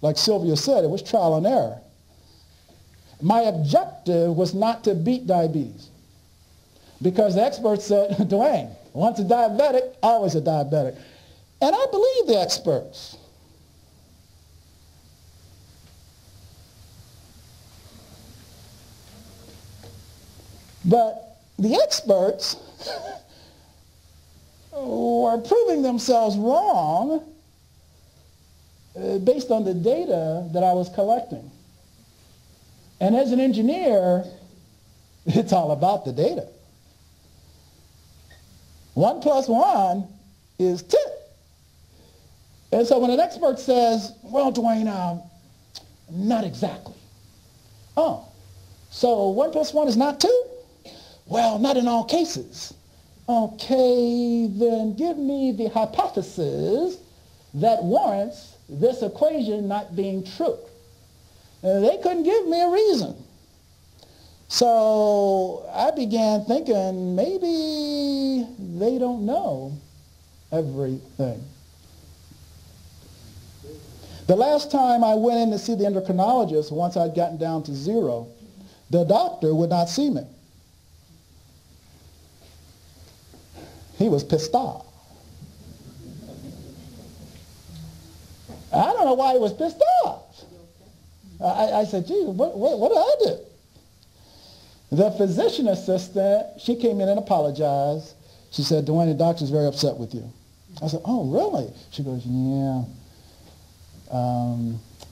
like Sylvia said, it was trial and error. My objective was not to beat diabetes, because the experts said, DeWayne, once a diabetic, always a diabetic. And I believe the experts. But the experts were proving themselves wrong based on the data that I was collecting. And as an engineer, it's all about the data. 1 + 1 is 2. And so when an expert says, well, DeWayne, not exactly. Oh, so 1 + 1 is not 2? Well, not in all cases. Okay, then give me the hypothesis that warrants this equation not being true. They couldn't give me a reason. So I began thinking maybe they don't know everything. The last time I went in to see the endocrinologist, once I'd gotten down to 0, the doctor would not see me. He was pissed off. I don't know why he was pissed off. I said, gee, what did I do? The physician assistant, she came in and apologized. She said, DeWayne, the doctor's very upset with you. I said, oh, really? She goes, yeah.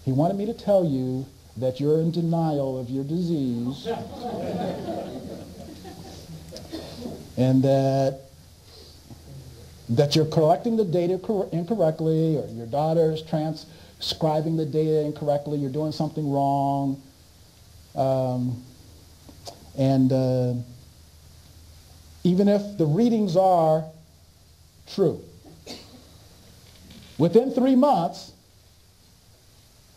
He wanted me to tell you that you're in denial of your disease and that you're collecting the data incorrectly, or your daughter's transcribing the data incorrectly, you're doing something wrong. Even if the readings are true, within 3 months,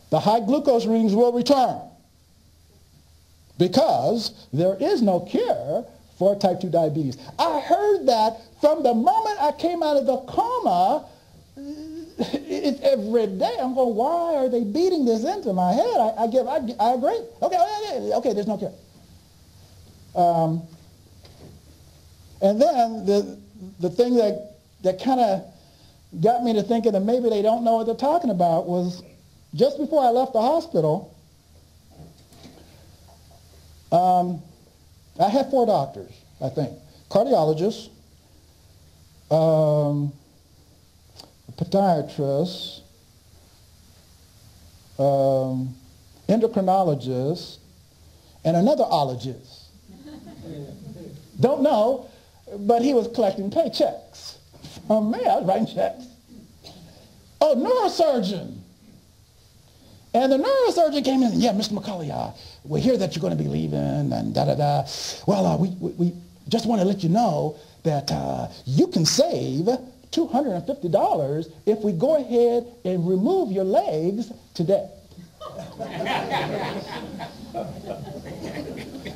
the high glucose readings will return, because there is no cure for type 2 diabetes. I heard that from the moment I came out of the coma. It's every day. I'm going, why are they beating this into my head? I agree. Okay, there's no cure. And then the thing that kind of got me to thinking that maybe they don't know what they're talking about was just before I left the hospital, I had 4 doctors, I think. Cardiologist, podiatrist, endocrinologist, and another ologist. Don't know, but he was collecting paychecks from me. I was writing checks. Oh, neurosurgeon. And the neurosurgeon came in and, yeah, Mr. McCulley, we hear that you're going to be leaving and da-da-da. Well, we just want to let you know that you can save $250 if we go ahead and remove your legs today.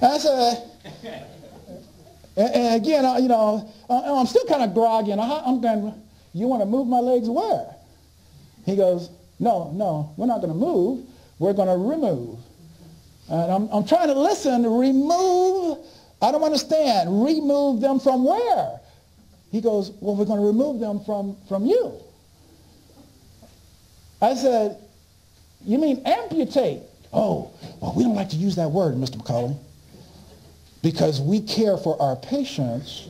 I said, and again, I'm still kind of groggy, and I'm going, you want to move my legs where? He goes, no, we're not going to move. We're going to remove. And I'm trying to listen. Remove? I don't understand. Remove them from where? He goes, well, we're going to remove them from you. I said, you mean amputate? Oh, well, we don't like to use that word, Mr. McCulley, because we care for our patients,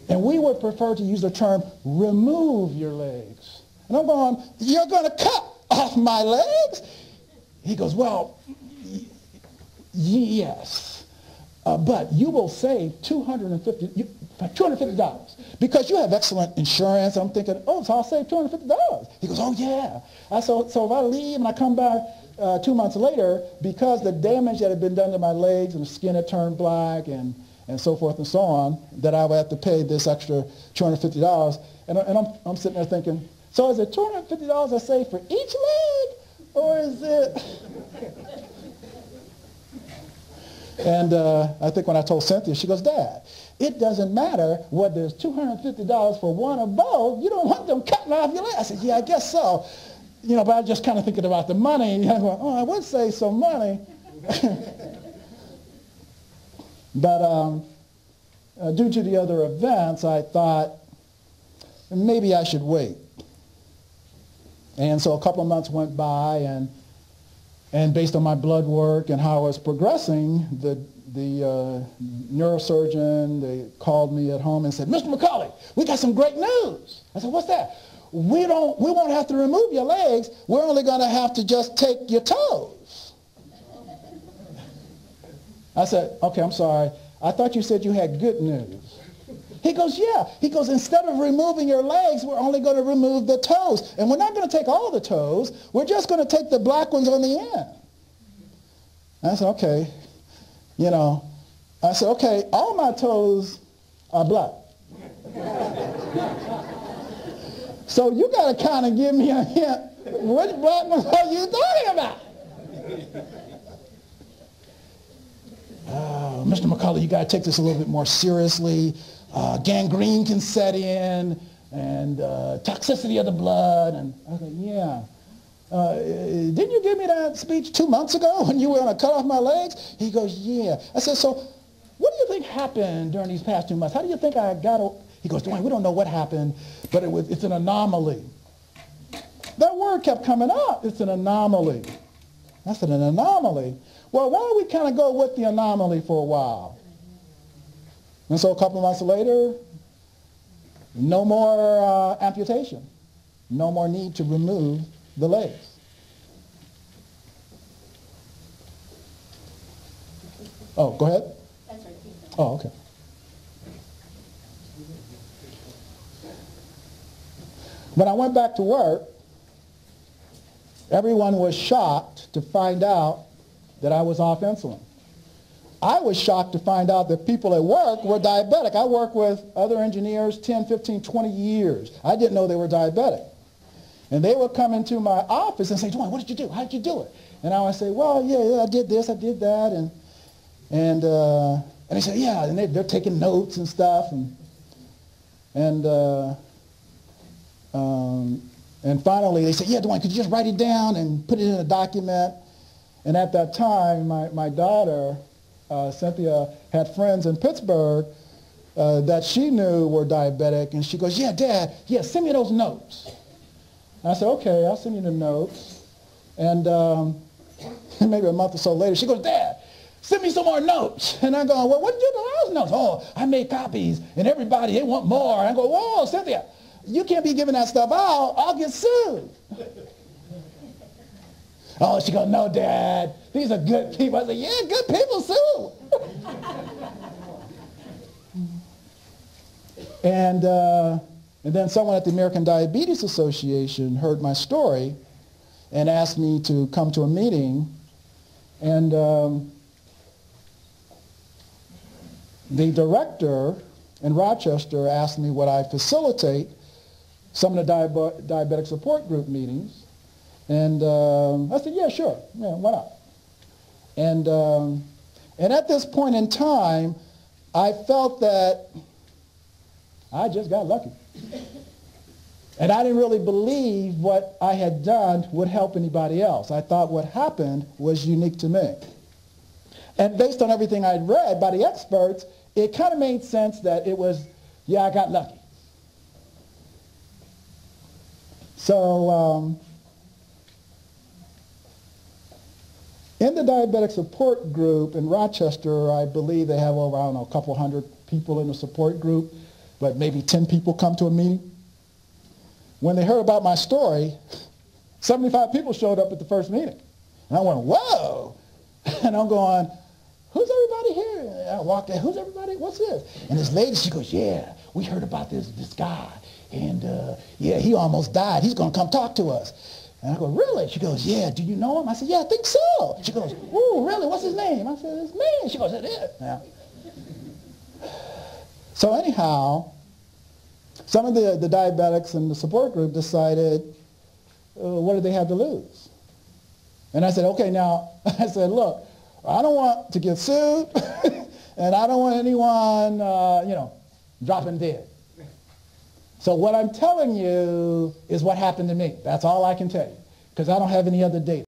and we would prefer to use the term remove your legs. And I'm going, you're going to cut off my legs? He goes, well, yes, but you will save $250 because you have excellent insurance. I'm thinking, oh, so I'll save $250. He goes, oh, yeah. So if I leave and I come back 2 months later, because the damage that had been done to my legs and the skin had turned black and so forth and so on, that I would have to pay this extra $250. And I'm sitting there thinking, so is it $250 I save for each leg, or is it? And I think when I told Cynthia, she goes, Dad, it doesn't matter whether it's $250 for one or both. You don't want them cutting off your leg. I said, yeah, I guess so. but I was just kind of thinking about the money. I'm going, oh, I would save some money. But due to the other events, I thought maybe I should wait. And so a couple of months went by, and based on my blood work and how I was progressing, the neurosurgeon, they called me at home and said, Mr. McCulley, we got some great news. I said, what's that? We won't have to remove your legs. We're only going to have to just take your toes. I said, okay, I'm sorry. I thought you said you had good news. He goes, yeah. He goes, instead of removing your legs, we're only going to remove the toes. And we're not going to take all the toes. We're just going to take the black ones on the end. I said, okay. I said, okay, all my toes are black. So you got to kind of give me a hint. Which black ones are you talking about? Mr. McCulley, you got to take this a little bit more seriously. Gangrene can set in, and toxicity of the blood. And I said, yeah. Didn't you give me that speech 2 months ago when you were going to cut off my legs? He goes, yeah. I said, so what do you think happened during these past 2 months? How do you think I got... He goes, DeWayne, we don't know what happened, but it's an anomaly. That word kept coming up. It's an anomaly. I said, an anomaly? Well, why don't we kind of go with the anomaly for a while? And so a couple of months later, no more amputation. No more need to remove the legs. Oh, go ahead. That's right. Oh, okay. When I went back to work, everyone was shocked to find out that I was off insulin. I was shocked to find out that people at work were diabetic. I worked with other engineers 10, 15, 20 years. I didn't know they were diabetic. And they would come into my office and say, DeWayne, what did you do? How did you do it? And I would say, well, yeah, I did this, I did that. And they say, yeah, and they're taking notes and stuff. And finally they say, yeah, DeWayne, could you just write it down and put it in a document? And at that time, my daughter, Cynthia, had friends in Pittsburgh that she knew were diabetic. And she goes, yeah, Dad, yeah, send me those notes. And I said, okay, I'll send you the notes. And maybe a month or so later, she goes, Dad, send me some more notes. And I go, well, what did you do with those notes? Oh, I made copies, and everybody, they want more. And I go, whoa, Cynthia, you can't be giving that stuff out. I'll get sued. Oh, she goes, no, Dad, these are good people. I said, yeah, good people sue. And then someone at the American Diabetes Association heard my story and asked me to come to a meeting. And the director in Rochester asked me would I facilitate some of the diabetic support group meetings. And I said, yeah, sure. Yeah, why not? And at this point in time, I felt that I just got lucky. And I didn't really believe what I had done would help anybody else. I thought what happened was unique to me. And based on everything I'd read by the experts, it kind of made sense that it was, yeah, I got lucky. So in the diabetic support group in Rochester, I believe they have over, I don't know, a couple hundred people in the support group, but maybe 10 people come to a meeting. When they heard about my story, 75 people showed up at the first meeting. And I went, whoa. And I'm going, who's everybody here? And I walked in, who's everybody? What's this? And this lady, she goes, yeah, we heard about this guy. And yeah, he almost died. He's going to come talk to us. And I go, really? She goes, yeah, do you know him? I said, yeah, I think so. She goes, ooh, really? What's his name? I said, it's me. She goes, it is. Yeah. So anyhow, some of the diabetics in the support group decided, what do they have to lose? And I said, okay, now, I said, look, I don't want to get sued, and I don't want anyone, dropping dead. So what I'm telling you is what happened to me. That's all I can tell you. because I don't have any other date.